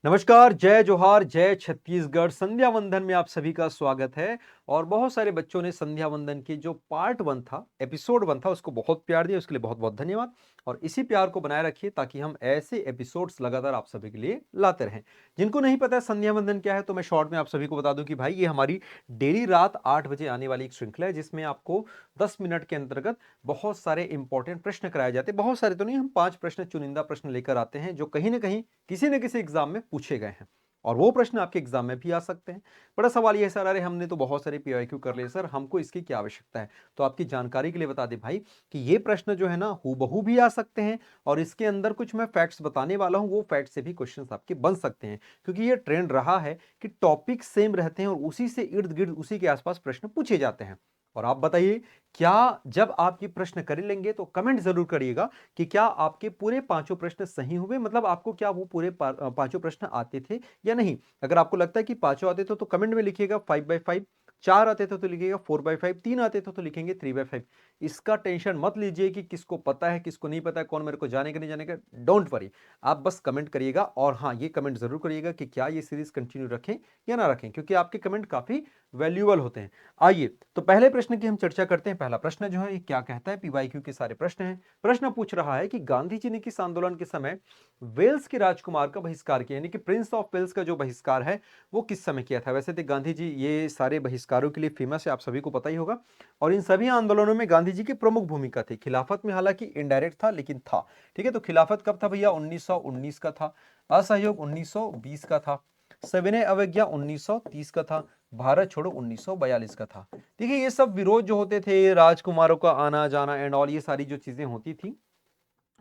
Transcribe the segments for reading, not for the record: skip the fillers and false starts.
नमस्कार, जय जोहार, जय छत्तीसगढ़। संध्या वंदन में आप सभी का स्वागत है। और बहुत सारे बच्चों ने संध्या वंदन की जो पार्ट 1 था, एपिसोड 1 था, उसको बहुत प्यार दिया, उसके लिए बहुत-बहुत धन्यवाद। और इसी प्यार को बनाए रखिए ताकि हम ऐसे एपिसोड्स लगातार आप सभी के लिए लाते रहें। जिनको नहीं पता है संध्या वंदन क्या है, तो मैं शॉर्ट में आप सभी को बता दूं कि भाई ये हमारी डेली रात 8 बजे आने वाली एक श्रृंखला है, जिसमें आपको 10 मिनट के अंतर्गत बहुत सारे इंपॉर्टेंट प्रश्न कराए जाते हैं। बहुत सारे तो नहीं, हम 5 प्रश्न, चुनिंदा प्रश्न लेकर आते हैं, जो कहीं ना कहीं किसी न किसी एग्जाम में पूछे गए हैं। और वो प्रश्न आपके एग्जाम में भी आ सकते हैं। बड़ा सवाल ये है सर, अरे हमने तो बहुत सारे पीवाईक्यू कर लिए सर, हमको इसकी क्या आवश्यकता है? तो आपकी जानकारी के लिए बता दें भाई कि ये प्रश्न जो है ना, हूबहू भी आ सकते हैं। और इसके अंदर कुछ मैं फैक्ट्स बताने वाला हूं, वो फैक्ट से भी क्वेश्चंस आपके बन सकते हैं। क्योंकि ये ट्रेंड रहा है कि टॉपिक सेम रहते हैं और उसी से इर्द गिर्द उसी के आसपास प्रश्न पूछे जाते हैं। और आप बताइए, क्या जब आप ये प्रश्न कर लेंगे तो कमेंट जरूर करिएगा कि क्या आपके पूरे पांचों प्रश्न सही हुए, मतलब आपको क्या वो पूरे पांचों प्रश्न आते थे या नहीं। अगर आपको लगता है कि पांचों आते थे तो कमेंट में लिखिएगा 5/5, 4 आते थे तो लिखिएगा 4/5, 3 आते थे तो लिखेंगे 3/5। इसका टेंशन मत लीजिए कि किसको पता है किसको नहीं पता है, कौन मेरे को जानेगा नहीं जानेगा। डोंट वरी, आप बस कमेंट करिएगा। और हाँ, ये कमेंट जरूर करिएगा कि क्या ये सीरीज कंटिन्यू रखें या ना रखें, क्योंकि आपके कमेंट काफी वैल्यूएबल होते हैं। आइए तो पहले प्रश्न की हम चर्चा करते हैं। पहला प्रश्न जो है ये क्या कहता है, पीवाईक्यू के सारे प्रश्न हैं। प्रश्न पूछ रहा है कि गांधी जी ने किस आंदोलन के समय वेल्स के राजकुमार का बहिष्कार किया, यानी कि प्रिंस ऑफ वेल्स का जो बहिष्कार है वो किस समय किया था। वैसे तो गांधी जी ये सारे बहिष्कारों के लिए फेमस है, आप सभी को पता ही होगा। और इन सभी आंदोलनों में गांधी जी की प्रमुख भूमिका थी। खिलाफत में हालांकि इनडायरेक्ट था, लेकिन था। ठीक है, तो खिलाफत कब था भैया? 1919 का था। असहयोग 1920 का था। सविनय अवज्ञा 1930 का था। भारत छोड़ो 1942 का था। देखिए, ये सब विरोध जो होते थे, राजकुमारों का आना जाना एंड ऑल, ये सारी जो चीजें होती थी,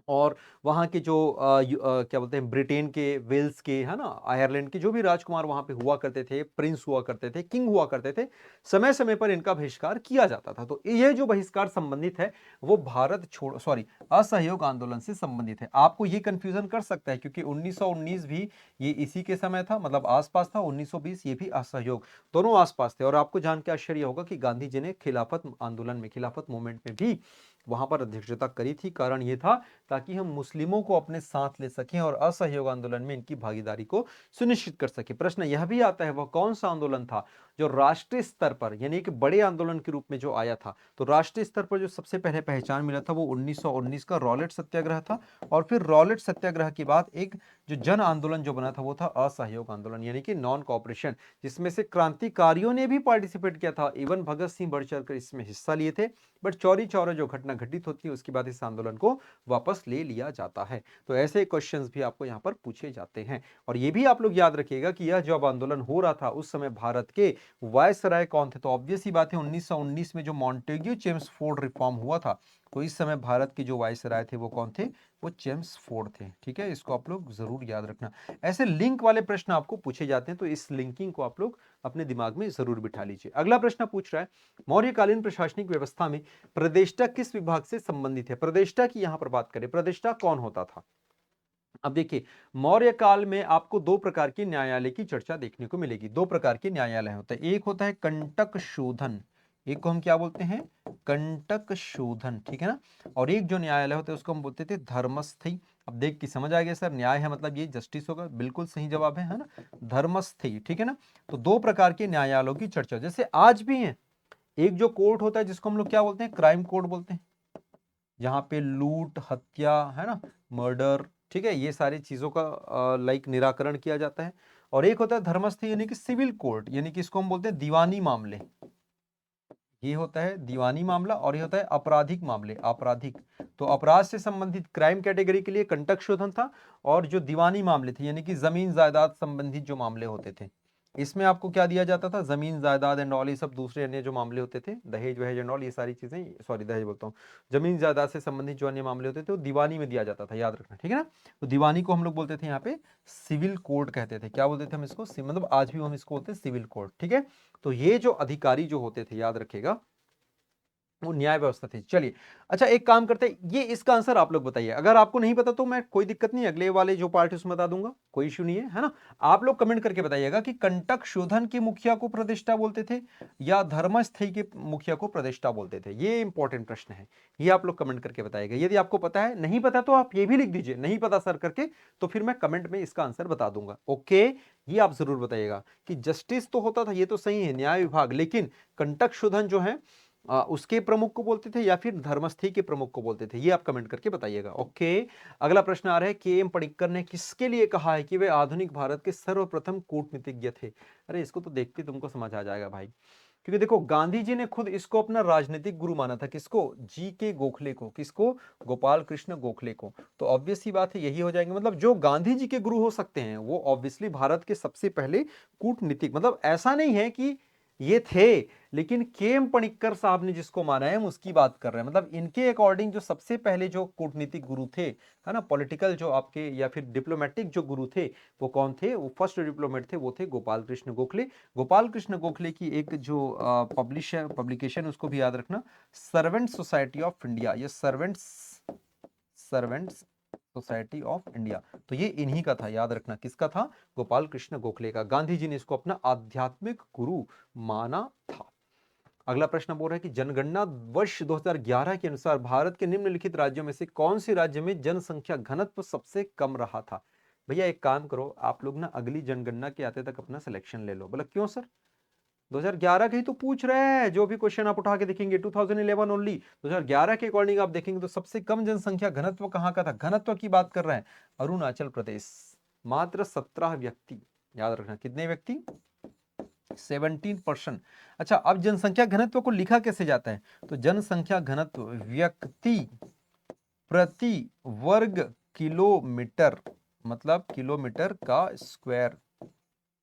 और वहाँ के जो क्या बोलते हैं, ब्रिटेन के, वेल्स के, है ना, आयरलैंड के जो भी राजकुमार वहाँ पे हुआ करते थे, प्रिंस हुआ करते थे, किंग हुआ करते थे, समय समय पर इनका बहिष्कार किया जाता था। तो ये जो बहिष्कार संबंधित है वो भारत छोड़ो, सॉरी, असहयोग आंदोलन से संबंधित है। आपको ये कंफ्यूजन कर सकता है, क्योंकि 1919 भी ये इसी के समय था, मतलब आसपास था। 1920 ये भी असहयोग, दोनों आसपास थे। और आपको जान के आश्चर्य होगा कि गांधी जी ने खिलाफत आंदोलन में, खिलाफत मूवमेंट में भी वहां पर अध्यक्षता करी थी। कारण ये था ताकि हम मुस्लिमों को अपने साथ ले सकें और असहयोग आंदोलन में इनकी भागीदारी को सुनिश्चित कर सके। प्रश्न यह भी आता है, वह कौन सा आंदोलन था जो राष्ट्रीय स्तर पर, यानी कि बड़े आंदोलन के रूप में जो आया था। तो राष्ट्रीय स्तर पर जो सबसे पहले पहचान मिला था वो 1919 का रॉलेट सत्याग्रह था। और फिर रॉलेट सत्याग्रह के बाद एक जो जन आंदोलन जो बना था वो था असहयोग आंदोलन, यानी कि नॉन कॉपरेशन, जिसमें से क्रांतिकारियों ने भी पार्टिसिपेट किया था। इवन भगत सिंह बढ़ चढ़कर इसमें हिस्सा लिए थे। बट चौरी चौरा जो घटना घटित होती है उसके बाद इस आंदोलन को वापस ले लिया जाता है। तो ऐसे क्वेश्चंस भी आपको यहाँ पर पूछे जाते हैं। और ये भी आप लोग याद रखिएगा कि यह जब आंदोलन हो रहा था उस समय भारत के वायसराय कौन थे। तो ऑब्वियस ही बात है, 1919 में जो मॉन्टेग्यू चेम्सफोर्ड रिफॉर्म हुआ था, तो इस समय भारत के जो वायसराय थे वो कौन थे? वो चेम्सफोर्ड थे। ठीक है, इसको आप लोग जरूर याद रखना। ऐसे लिंक वाले प्रश्न आपको पूछे जाते हैं, तो इस लिंकिंग को आप लोग अपने दिमाग में जरूर बिठा लीजिए। अगला प्रश्न पूछ रहा है, मौर्यकालीन प्रशासनिक व्यवस्था में प्रदेष्टा किस विभाग से संबंधित है? प्रदेष्टा की यहां पर बात करें, प्रदेष्टा कौन होता था? अब देखिए, मौर्य काल में आपको दो प्रकार के न्यायालय की चर्चा देखने को मिलेगी। दो प्रकार के न्यायालय होते हैं। एक होता है कंटक शोधन, एक को हम क्या बोलते हैं? कंटक शोधन, ठीक है ना। और एक जो न्यायालय होता है उसको हम बोलते थे धर्मस्थी। अब देख के समझ आ गया सर, न्याय है मतलब ये जस्टिस होगा, बिल्कुल सही जवाब है ना, धर्मस्थी। ठीक है ना। तो दो प्रकार के न्यायालयों की चर्चा जैसे आज भी है। एक जो कोर्ट होता है जिसको हम लोग क्या बोलते हैं? क्राइम कोर्ट बोलते हैं, जहां पे लूट, हत्या, है ना, मर्डर, ठीक है, ये सारी चीजों का लाइक निराकरण किया जाता है। और एक होता है धर्मस्थ, यानी कि सिविल कोर्ट, यानी कि इसको हम बोलते हैं दीवानी मामले। ये होता है दीवानी मामला, और ये होता है आपराधिक मामले, आपराधिक। तो अपराध से संबंधित क्राइम कैटेगरी के लिए कंटक शोधन था। और जो दीवानी मामले थे, यानी कि जमीन जायदाद संबंधित जो मामले होते थे, इसमें आपको क्या दिया जाता था? जमीन जायदाद एंड ऑल, ये सब दूसरे अन्य जो मामले होते थे, दहेज वहेज एंड ऑल, ये सारी चीजें, सॉरी दहेज बोलता हूँ, जमीन जायदाद से संबंधित जो अन्य मामले होते थे वो दीवानी में दिया जाता था, याद रखना, ठीक है ना। तो दीवानी को हम लोग बोलते थे यहाँ पे सिविल कोर्ट कहते थे। क्या बोलते थे हम इसको? मतलब आज भी हम इसको बोलते हैं सिविल कोर्ट, ठीक है। तो ये जो अधिकारी जो होते थे, याद रखिएगा, वो न्याय व्यवस्था थी। चलिए, अच्छा एक काम करते हैं, ये इसका आंसर आप लोग बताइए। अगर आपको नहीं पता तो मैं कोई दिक्कत नहीं, अगले वाले जो पार्ट है उसमें बता दूंगा, कोई इश्यू नहीं है ना। आप लोग कमेंट करके बताइएगा कि कंटक शोधन के मुखिया को प्रतिष्ठा बोलते थे या धर्मस्थई के मुखिया को प्रतिष्ठा बोलते थे। ये इंपॉर्टेंट प्रश्न है, ये आप लोग कमेंट करके बताइएगा। यदि आपको पता है, नहीं पता तो आप ये भी लिख दीजिए नहीं पता सर करके, तो फिर मैं कमेंट में इसका आंसर बता दूंगा। ओके, ये आप जरूर बताइएगा कि जस्टिस तो होता था, ये तो सही है, न्याय विभाग, लेकिन कंटक शोधन जो है उसके प्रमुख को बोलते थे या फिर धर्मस्थी के प्रमुख को बोलते थे, ये आप कमेंट करके बताइएगा। ओके, अगला प्रश्न आ रहा है, के.एम. पणिक्कर ने किसके लिए कहा है कि वे आधुनिक भारत के सर्वप्रथम कूटनीतिज्ञ थे। अरे इसको तो देखते तुमको समझ आ जाएगा भाई, क्योंकि देखो गांधी जी ने खुद इसको अपना राजनीतिक गुरु माना था। किसको? जी के गोखले को। किसको? गोपाल कृष्ण गोखले को। तो ऑब्वियस सी बात है यही हो जाएंगे, मतलब जो गांधी जी के गुरु हो सकते हैं वो ऑब्वियसली भारत के सबसे पहले कूटनीतिक, मतलब ऐसा नहीं है कि ये थे, लेकिन के.एम. पणिक्कर साहब ने जिसको माना है हम उसकी बात कर रहे हैं। मतलब इनके अकॉर्डिंग जो सबसे पहले जो कूटनीतिक गुरु थे, है ना, पॉलिटिकल जो आपके या फिर डिप्लोमेटिक जो गुरु थे, वो कौन थे? वो फर्स्ट डिप्लोमेट थे, वो थे गोपाल कृष्ण गोखले। गोपाल कृष्ण गोखले की एक जो पब्लिकेशन उसको भी याद रखना, सर्वेंट सोसाइटी ऑफ इंडिया। ये सर्वेंट्स सोसाइटी ऑफ इंडिया, तो ये इन्हीं का था, याद रखना। किसका था? गोपाल कृष्ण गोखले का। गांधी जी ने इसको अपना आध्यात्मिक गुरु माना था। अगला प्रश्न बोल रहा है कि जनगणना वर्ष 2011 के अनुसार भारत के निम्नलिखित राज्यों में से कौन से राज्य में जनसंख्या घनत्व सबसे कम रहा था। भैया एक काम करो, आप लोग ना अगली जनगणना के आते तक अपना सिलेक्शन ले लो। बोला क्यों सर? 2011 के ही तो पूछ रहे हैं, जो भी क्वेश्चन आप उठा के देखेंगे 2011 ओनली, 2011 के अकॉर्डिंग आप देखेंगे तो सबसे कम जनसंख्या घनत्व कहां का था? घनत्व की बात कर रहे हैं, अरुणाचल प्रदेश, मात्र 17 व्यक्ति। याद रखना, कितने व्यक्ति? 17%। अच्छा, अब जनसंख्या घनत्व को लिखा कैसे जाता है? तो जनसंख्या घनत्व व्यक्ति प्रति वर्ग किलोमीटर, मतलब किलोमीटर का स्क्वायर।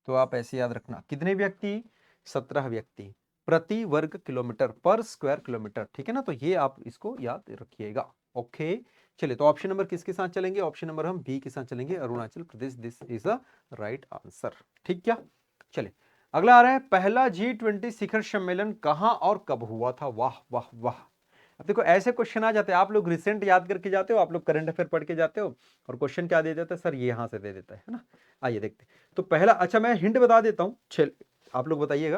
तो आप ऐसे याद रखना, कितने व्यक्ति? 17 व्यक्ति प्रति वर्ग किलोमीटर, पर स्क्वायर किलोमीटर। ठीक है ना, तो ये आप इसको याद रखिएगा। ओके, चलिए, तो ऑप्शन नंबर किसके साथ चलेंगे? ऑप्शन नंबर हम बी के साथ चलेंगे, Arunachal Pradesh. This is the right answer. ठीक क्या? चलिए, अगला आ रहा है, पहला G20 शिखर सम्मेलन कहां और कब हुआ था? वाह वाह वाह। अब देखो ऐसे क्वेश्चन आ जाते हैं, आप लोग रिसेंट याद करके जाते हो, आप लोग करंट अफेयर पढ़ के जाते हो, और क्वेश्चन क्या दे देता है सर? ये यहां से दे देता है ना। आइए देखते हैं। तो पहला, अच्छा मैं हिंट बता देता हूं, आप लोग बताइएगा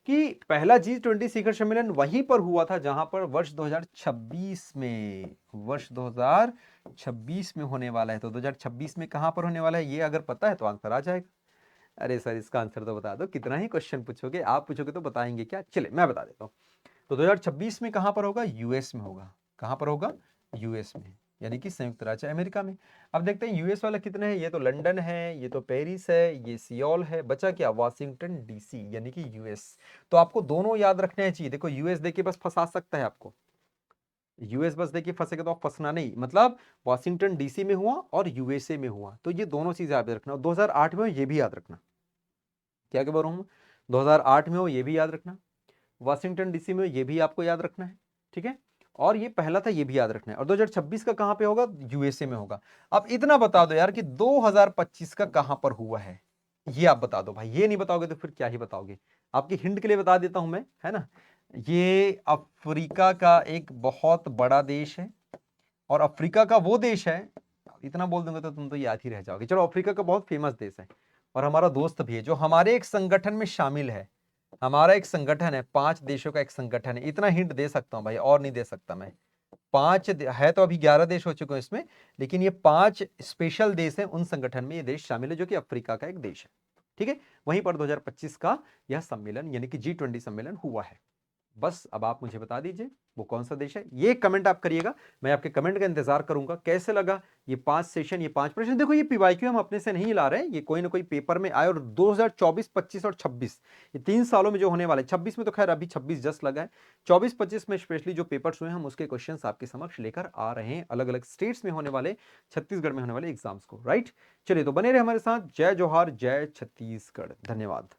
कि पहला G20 शिखर सम्मेलन वहीं पर हुआ था जहां पर वर्ष 2026 में, वर्ष 2026 में होने वाला है। तो 2026 में कहां पर होने वाला है, ये अगर पता है तो आंसर आ जाएगा। अरे सर इसका आंसर तो बता दो, कितना ही क्वेश्चन पूछोगे, आप पूछोगे तो बताएंगे क्या? चलिए मैं बता देता हूँ। तो 2026 में कहां पर होगा? यूएस में होगा। कहां पर होगा? यूएस में, यानी कि संयुक्त राज्य अमेरिका में। अब देखते हैं यूएस वाला कितने हैं। ये तो लंदन है, ये तो पेरिस है, ये सियोल है, बचा क्या? वाशिंगटन डीसी, यानी कि यूएस। तो आपको दोनों याद रखने चाहिए। देखो यूएस देके बस फंसा सकता है आपको, यूएस बस देखिए फंसेगा तो आप फंसना नहीं, मतलब वाशिंगटन डीसी में हुआ और यूएसए में हुआ, तो ये दोनों चीजें याद रखना। 2008 में हो ये भी याद रखना। क्या क्या बोल रहा हूं? 2008 में हो ये भी याद रखना, वाशिंगटन डीसी में ये भी आपको याद रखना है। ठीक है, और ये पहला था ये भी याद रखना है। और 2026 का कहां पे होगा? यूएसए में होगा। अब इतना बता दो यार कि 2025 का कहां पर हुआ है, ये आप बता दो भाई। ये नहीं बताओगे तो फिर क्या ही बताओगे। आपकी हिंट के लिए बता देता हूं मैं, है ना। ये अफ्रीका का एक बहुत बड़ा देश है, और अफ्रीका का वो देश है, इतना बोल दूंगा तो तुम तो याद ही रह जाओगे। चलो, अफ्रीका का बहुत फेमस देश है, और हमारा दोस्त भी है, जो हमारे एक संगठन में शामिल है। हमारा एक संगठन है, 5 देशों का एक संगठन है। इतना हिंट दे सकता हूं भाई, और नहीं दे सकता मैं। है तो अभी 11 देश हो चुके हैं इसमें, लेकिन ये 5 स्पेशल देश हैं, उन संगठन में ये देश शामिल है, जो कि अफ्रीका का एक देश है। ठीक है, वहीं पर 2025 का यह सम्मेलन यानी कि G20 सम्मेलन हुआ है। बस अब आप मुझे बता दीजिए वो कौन सा देश है। ये कमेंट आप करिएगा, मैं आपके कमेंट का इंतजार करूंगा। कैसे लगा ये 5 सेशन, ये 5 प्रश्न? देखो ये पीवाईक्यू हम अपने से नहीं ला रहे हैं, ये कोई ना कोई पेपर में आए। और 2024, 25 और 26, ये 3 सालों में जो होने वाले, 26 में तो खैर अभी 26 जस्ट लगा है, 24, 25 में स्पेशली जो पेपर्स हुए हम उसके क्वेश्चंस आपके समक्ष लेकर आ रहे हैं, अलग अलग स्टेट्स में होने वाले, छत्तीसगढ़ में होने वाले एग्जाम्स को। राइट, चलिए तो बने रहे हमारे साथ। जय जोहार, जय छत्तीसगढ़, धन्यवाद।